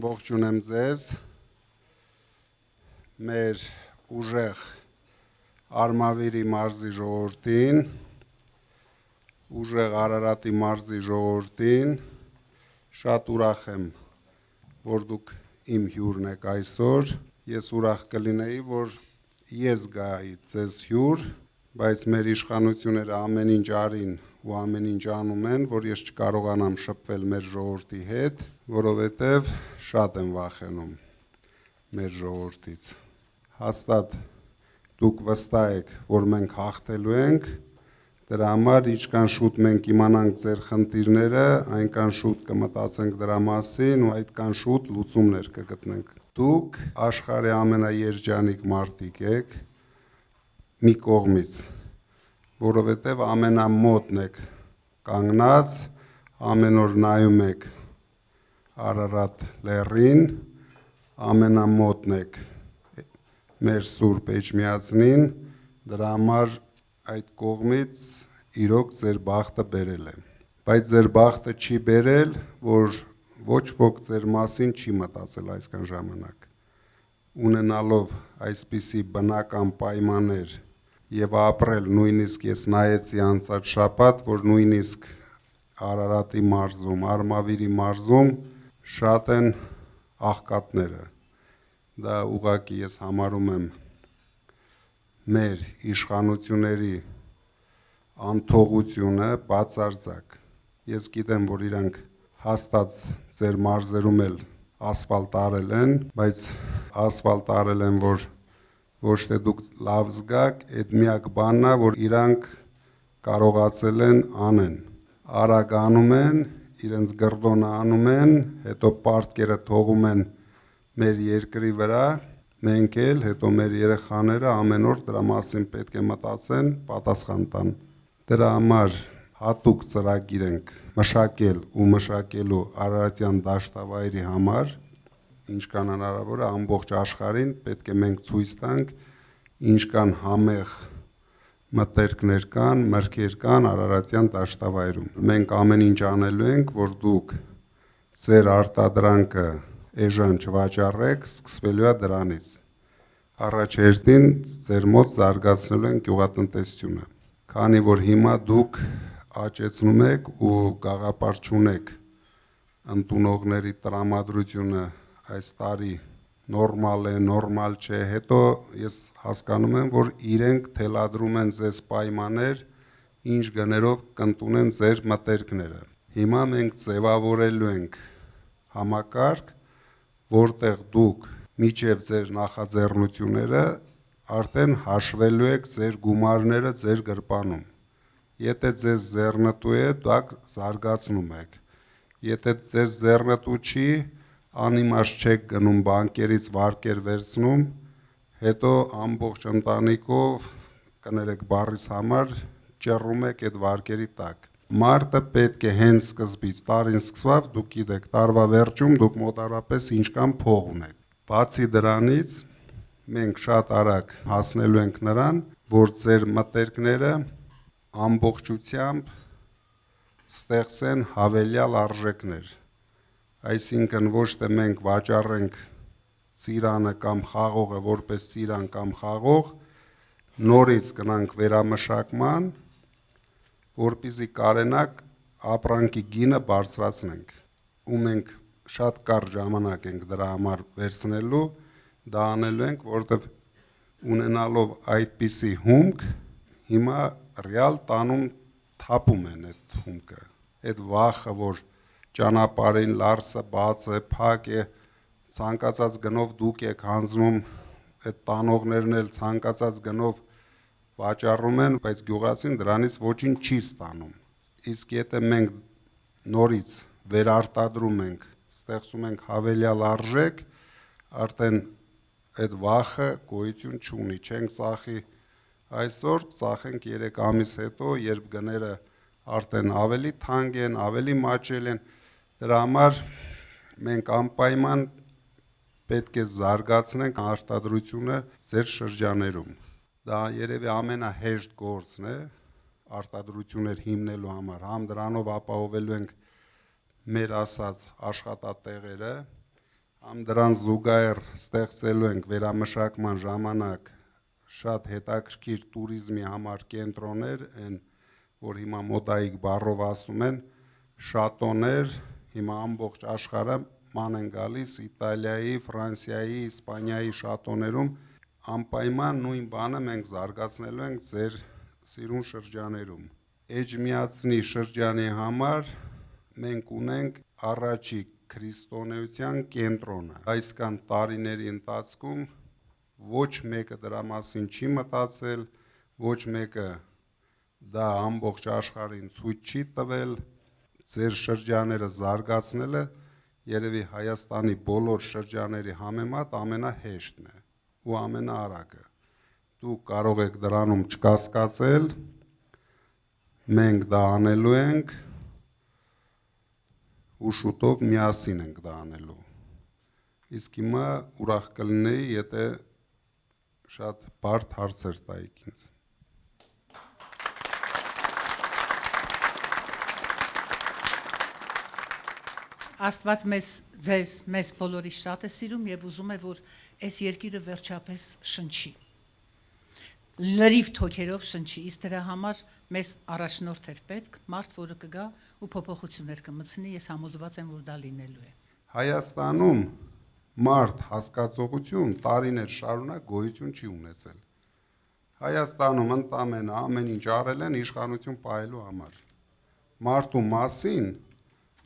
ամբողջունեմ ձեզ, մեր ուժեղ Արմավիրի մարզի ժողովրդին, ուժեղ Արարատի մարզի ժողովրդին, շատ ուրախ եմ, որ դուք իմ հյուրն եք այսօր, ես ուրախ կլինեի, որ ես գայի ձեզ հյուր, բայց մեր իշխանությունները ամեն ինչ արին ու ամեն ինչ անում են, որ ես չկարողանամ շփվել մեր ժողովրդի հետ, որովհետև շատ եմ վախենում մեր ժողովրդից։ Հաստատ դուք վստահ եք, որ մենք հաղթելու ենք, դրա համար ինչքան շուտ մենք իմանանք ձեր խնդիրները, այնքան շուտ կմտածենք դրա մասին ու այդքան շուտ լուծումներ կգտնենք։ Դուք աշխարհի ամենաերջանիկ մարդիկ եք մի կողմից, որովհետև ամենամոտն եք կանգնած, ամեն օր նայում եք Արարատ լեռին, ամենամոտն եք մեր Սուրբ Էջմիածնին, դրա համար այդ կողմից իրոք ձեր բախտը բերել է։ Բայց ձեր բախտը չի բերել, որ ոչ ոք ձեր մասին չի մտածել այսքան ժամանակ։ Ունենալով այսպիսի բնական պայմաններ եւ ապրել, նույնիսկ ես նայեցի անցած շաբաթ, որ նույնիսկ Արարատի մարզում, Արմավիրի մարզում շատ են աղքատները։ Դա ուղղակի ես համարում եմ մեր իշխանությունների անթողությունը բացարձակ։ Ես գիտեմ, որ իրանք հաստատ ձեր մարզերում էլ ասֆալտ արել են, բայց ասֆալտ արել են, որ ոչ թե դուք լավ զգաք, այդ միակ բանն է, որ իրանք կարողացել են անեն։ Արագ անում են, իրենց գռդոնը անում են, հետո պարտքերը թողում են մեր երկրի վրա, մենք էլ, հետո մեր երեխաները ամեն օր դրա մասին պետք է մտածեն, պատասխան տան։ Դրա համար հատուկ ծրագիր ենք մշակել ու մշակելու Արարատյան դաշտավայրի համար, ինչքան հնարավոր է ամբողջ աշխարհին պետք է մենք ցույց տանք, ինչքան համեղ մտերքներ կան, մրգեր կան Արարատյան դաշտավայրում։ Մենք ամեն ինչ անելու ենք, որ դուք ձեր արտադրանքը էժան չվաճառեք, սկսվելու է դրանից։ Առաջ հերթին ձեր մոտ զարգացնելու են գյուղատնտեսությունը, քանի որ հիմա դուք աճեցնում եք ու գաղափար չունեք ընդունողների տրամադրությունը այս տարի նորմալ է, նորմալ չէ, հետո ես հասկանում եմ, որ իրենք թելադրում են ձեզ պայմաններ, ինչ գներով կընդունեն ձեր մտերքները։ Հիմա մենք ձևավորելու ենք համակարգ, որտեղ դուք միջև ձեր նախաձեռնությունները արդեն հաշվելու եք ձեր գումարները ձեր գրպանում։ Եթե ձեզ ձեռնտու է, դուք զարգացնում եք։ Եթե ձեզ ձեռնտու չի, անիմաստ չեք գնում բանկերից վարկեր վերցնում, հետո ամբողջ ընտանիքով, կներեք բառիս համար, ճռռում եք այդ վարկերի տակ։ Մարտը պետք է հենց սկզբից, տարին սկսավ, դուք գիտեք, տարվա վերջում դուք մոտարապես ինչքան փող ունեք։ Բացի դրանից, մենք շատ արագ հասնելու ենք նրան, որ ձեր մտերքները ամբողջությամբ ստեղծեն հավելյալ արժեքներ։ Այսինքն ոչ թե մենք վաճառենք ծիրանը կամ խաղողը որպես ծիրան կամ խաղող, նորից գնանք վերամշակման, որպեսզի կարենանք ապրանքի գինը բարձրացնենք։ Ու մենք շատ կարճ ժամանակ ենք դրա համար վերցնելու, դա անելու ենք, որտեղ ունենալով այդպիսի հումք, հիմա ռեալ տանում թափում են այդ հումքը։ Այդ վախը, որ ճանապարհին լարսը բաց է, փակ է, ցանկացած գնով դուք եք հանձնում, այդ տանողներն էլ ցանկացած գնով վաճառում են, բայց գյուղացին դրանից ոչինչ չի ստանում։ Իսկ եթե մենք նորից վերարտադրում ենք, ստեղծում ենք հավելյալ արժեք, արդեն այդ վախը գոյություն չունի, չենք ծախի այսօր, ծախենք 3 ամիս հետո, երբ գները արդեն ավելի թանկ են, ավելի մաչել են, դրա համար մենք անպայման պետք է զարգացնենք արտադրությունը ձեր շրջաներում։ Դա երևի ամենահեշտ գործն է արտադրություններ հիմնելու համար, համ դրանով ապահովելու ենք մեր ասած աշխատատեղերը, Համ դրան զուգահեռ ստեղծելու ենք վերամշակման ժամանակ շատ հետաքրքիր տուրիզմի համար կենտրոններ, այն որ հիմա մոդայիկ բառով ասում են շատոներ, հիմա ամբողջ աշխարհը ման են գալիս Իտալիայի, Ֆրանսիայի, Իսպանիայի շատոներում անպայման նույն բանը մենք զարգացնելու ենք ձեր սիրուն շրջաներում։ Էջմիածնի շրջանի համար մենք ունենք առաջի քրիստոնեության կենտրոնը։ Այսքան տարիների ընթացքում ոչ մեկը դրա մասին չի մտածել, ոչ մեկը դա ամբողջ աշխարհին ցույց չի տվել, ձեր շրջաները զարգացնելը երևի Հայաստանի բոլոր շրջաների համեմատ ամենահեշտն է ու ամենաարագը։ Դուք կարող եք դրանում չկասկածել, մենք դա անելու ենք ու շուտով միասին ենք դա անելու։ Իսկ հիմա ուրախ կլինեի, եթե շատ բարդ հարցեր տայիք ինձ։ Աստված մեզ բոլորի շատ է սիրում եւ ուզում է, որ այս երկիրը վերջապես շնչի։ Լրիվ թոքերով շնչի, իսկ դրա համար մեզ առաջնորդ էր պետք, մարդ, որը կգա ու փոփոխություններ կմտցնի, ես համոզված եմ, որ դա լինելու է։ Հայաստանում մարդ հասկացողություն տարիներ շարունակ գոյություն չի ունեցել։ Հայաստանում ընդամենը ամեն ինչ արել են իշխանություն պահելու համար։ Մարդու մասին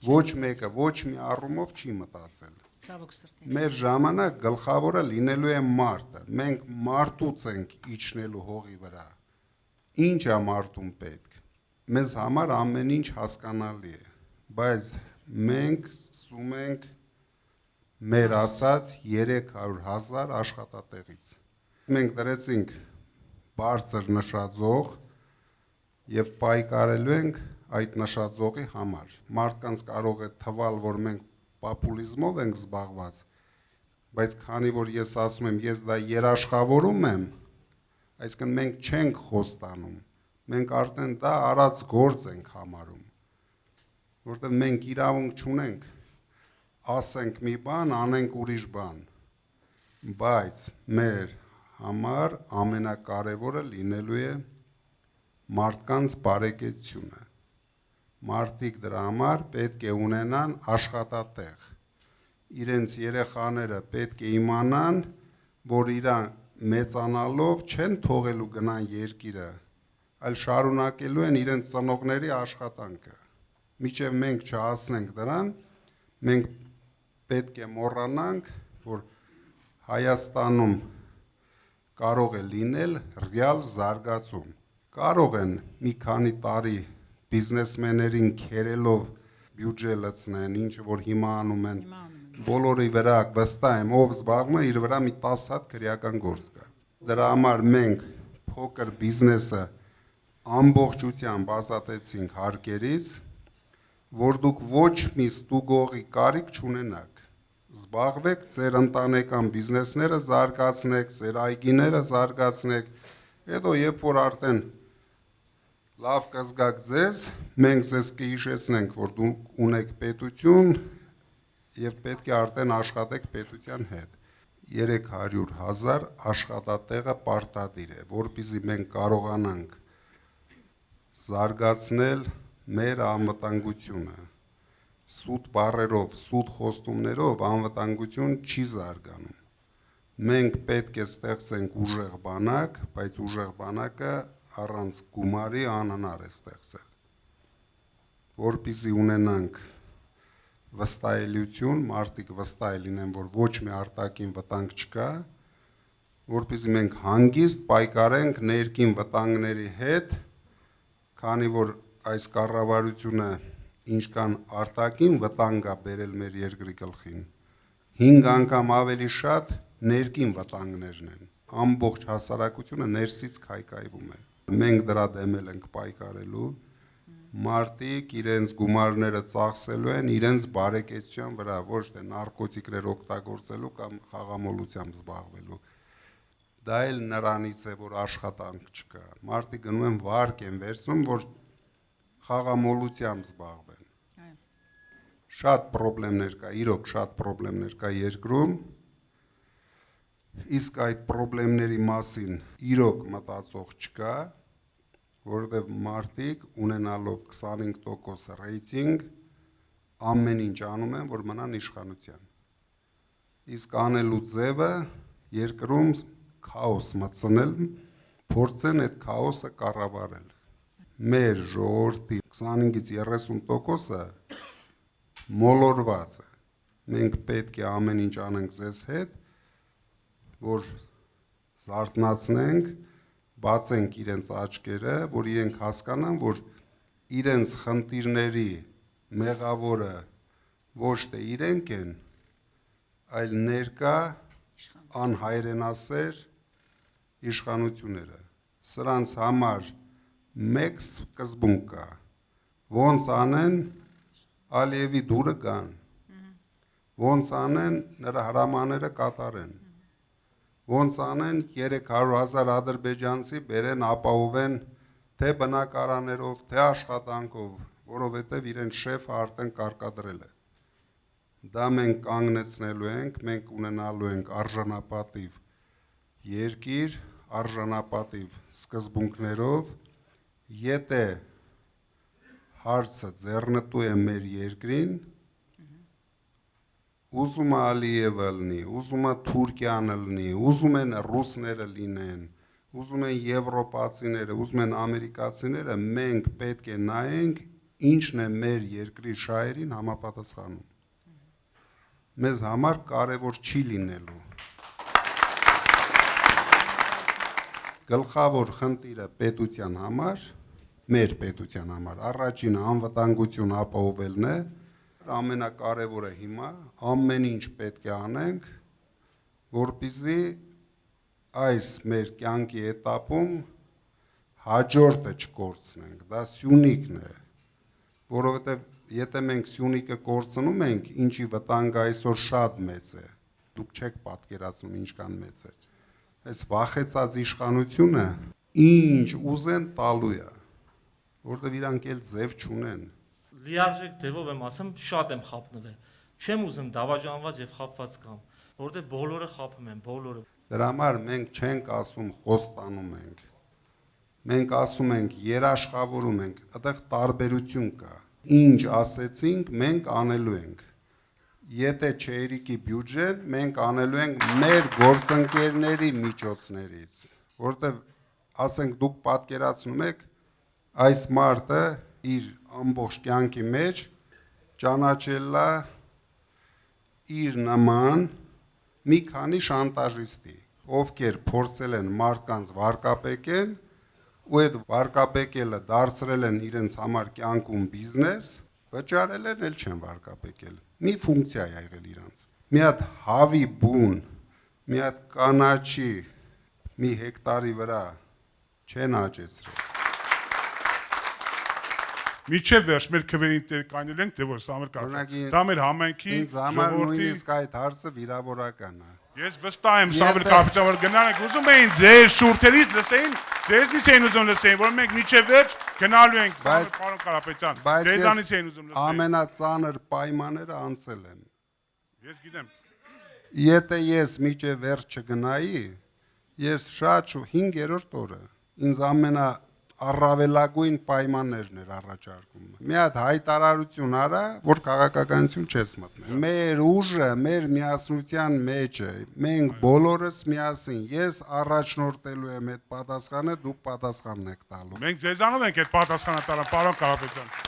ոչ մեկը ոչ մի առումով չի մտածել։ Ցավոք սրտի։ Մեր ժամանակ գլխավորը լինելու է մարդը։ Մենք մարդուց ենք իջնելու հողի վրա։ Ինչ է մարդուն պետք։ Մեզ համար ամեն ինչ հասկանալի է, բայց մենք սկսում ենք մեր ասած 300,000 աշխատատեղից։ Մենք դրեցինք բարձր նշաձող եւ պայքարելու ենք այդ նշաձողի համար։ Մարդկանց կարող է թվալ, որ մենք պոպուլիզմով ենք զբաղված, բայց քանի որ ես ասում եմ, ես դա երաշխավորում եմ, այսինքն մենք չենք խոստանում, մենք արդեն դա արած գործ ենք համարում, որտեղ մենք իրավունք չունենք, ասենք մի բան, անենք ուրիշ բան, բայց մեր համար ամենակարևորը լինելու է մարդկանց բարեկեցությունը։ Մարդիկ դրա համար պետք է ունենան աշխատատեղ։ Իրենց երեխաները պետք է իմանան, որ իրան մեծանալով չեն թողելու գնան երկիրը, այլ շարունակելու են իրենց ծնողների աշխատանքը։ Մինչև մենք չհասնենք դրան, մենք պետք է մոռանանք, որ Հայաստանում կարող է լինել ռեալ զարգացում։ Կարող են մի քանի տարի բիզնեսմեններին քերելով բյուջե լցնեն, ինչ որ հիմա անում են, բոլորի վրա վստահ եմ, ով զբաղվում է, իր վրա մի 10 հատ քրեական գործ կա։ Դրա համար մենք փոքր բիզնեսը ամբողջությամբ ազատեցինք հարկերից, որ դուք ոչ մի ստուգողի կարիք չունենաք։ Զբաղվեք ձեր ընտանեկան բիզնեսները զարգացնեք, ձեր այգիները զարգացնեք, հետո երբ որ արդեն լավ կզգաք ձեզ, մենք ձեզ կհիշեցնենք, որ դուք ունեք պետություն եւ պետք է արդեն աշխատեք պետության հետ։ 300,000 աշխատատեղը պարտադիր է, որպեսզի մենք կարողանանք զարգացնել մեր անվտանգությունը։ Սուտ բառերով, սուտ խոստումներով անվտանգություն չի զարգանում։ Մենք պետք է ստեղծենք ուժեղ բանակ, բայց ուժեղ բանակը առանց գումարի անհնար է ստեղծել։ Որպեսզի ունենանք վստահելիություն, մարդիկ վստահ լինեն, որ ոչ մի արտաքին վտանգ չկա, որպեսզի մենք հանգիստ պայքարենք ներքին վտանգների հետ, քանի որ այս կառավարությունը ինչքան արտաքին վտանգ է բերել մեր երկրի գլխին, 5 անգամ ավելի շատ ներքին վտանգներն են։ Ամբողջ հասարակությունը ներսից քայքայվում է։ Մենք դրա դեմ ենք պայքարելու։ Մարդիկ իրենց գումարները ծախսելու են իրենց բարեկեցության վրա, ոչ թե նարկոտիկներ օգտագործելու կամ խաղամոլությամբ զբաղվելու։ Դա էլ նրանից է, որ աշխատանք չկա։ Մարդիկ գնում են վարկ են վերցնում, որ խաղամոլությամբ զբաղվեն։ շատ խնդիրներ կա, իրոք շատ խնդիրներ կա երկրում, իսկ այդ խնդիրների մասին իրոք մտածող չկա, որովհետև մարդիկ ունենալով 25% ռեյտինգ ամեն ինչ անում են, որ մնան իշխանության։ Իսկ անելու ձևը երկրում քաոս մտցնել, փորձեն այդ քաոսը կառավարել։ Մեր ժողովրդի 25-ից 30%-ը մոլորված է։ Մենք պետք է ամեն ինչ անենք ձեզ հետ, որ զարթնացնենք, բացենք իրենց աչքերը, որ իրենք հասկանան, որ իրենց խնդիրների մեղավորը ոչ թե իրենք են, այլ ներկա անհայրենասեր իշխանությունները։ Սրանց համար մեկ սկզբունք կա, ոնց անեն Ալիևի դուրը գան, ոնց անեն նրա հրամանները կատարեն, ոնց անեն 300,000 ադրբեջանցի բերեն ապահովեն թե բնակարաններով, թե աշխատանքով, որովհետև իրենց շեֆը արդեն կարկադրել է։ Դա մենք կանգնեցնելու ենք, մենք ունենալու ենք արժանապատիվ երկիր, արժանապատիվ սկզբունքներով, եթե հարցը ձեռնտու է մեր երկրին, ուզում է Ալիևը լինի, ուզում է Թուրքիան լինի, ուզում են ռուսները լինեն, ուզում են եվրոպացիները, ուզում են ամերիկացիները, մենք պետք է նայենք ինչն է մեր երկրի շահերին համապատասխանում։ Մեզ համար կարևոր չի լինելու։ Գլխավոր խնդիրը պետության համար, մեր պետության համար, առաջինը անվտանգություն ապահովելն է, ամենակարևորը հիմա ամեն ինչ պետք է անենք, որպեսզի այս մեր կյանքի էտապում հաջորդը չկորցնենք, դա Սյունիքն է, որովհետև եթե մենք Սյունիքը կորցնում ենք, ինչի վտանգը այսօր շատ մեծ է, դուք չեք պատկերացնում ինչքան մեծ է, այս վախեցած իշխանությունը ինչ ուզեն տալու է, որովհետև իրանք էլ ձև չունեն։ Լիարժեք ձևով եմ ասում, շատ եմ խափնվել։ Չեմ ուզում դավաճանված եւ խափված կամ, որովհետեւ բոլորը խափում են, բոլորը։ Դրա համար մենք չենք ասում խոստանում ենք։ Մենք ասում ենք երաշխավորում ենք, այդտեղ տարբերություն կա։ Ինչ ասեցինք, մենք անելու ենք։ Եթե չերիկի բյուջեն, մենք անելու ենք մեր գործընկերների միջոցներից, որովհետեւ ասենք դուք պատկերացնում եք այս մարդը իր ամբողջ կյանքի մեջ ճանաչել է իր նման մի քանի շանտաժիստի, ովքեր փորձել են մարդկանց վարկապեկել ու այդ վարկապեկելը դարձրել են իրենց համար կյանքում բիզնես, վճարել են, էլ չեն վարկապեկել։ Մի ֆունկցիա է եղել իրանց։ Մի հատ հավի բուն, մի հատ կանաչի մի հեկտարի վրա չեն աճեցրել։ Միջև վերջ մեր քվերին տերկանել ենք, թե որ սա մեր կարգ։ Դա մեր համայնքի Ինձ համար ժողովրդի նույնիսկ այդ հարցը վիրավորական է։ Ես վստահ եմ սա մեր կապիտալ որ գնալ ենք, ուզում էին ձեր շուրթերից լսեին, ձեզնից էին ուզում լսեին, որ մենք միջև վերջ գնալու ենք, պարոն Կարապետյան, ձեզանից էին ուզում լսեին։ Ամենածանր պայմանները անցել եմ։ Ես գիտեմ։ Եթե ես միջև վերջ չգնայի, ես շատ 5-րդ օրը ինձ առավելագույն պայմաններն էր առաջարկում։ Մի հատ հայտարարություն արա, որ քաղաքականություն չես մտնել։ Մեր ուժը, մեր միասնության մեջ է։ Մենք բոլորս միասին, ես առաջնորդելու եմ այդ պատասխանը, դուք պատասխանն եք տալու։ Մենք ձեզանով ենք այդ պատասխանը տալը, պարոն Կարապետյան։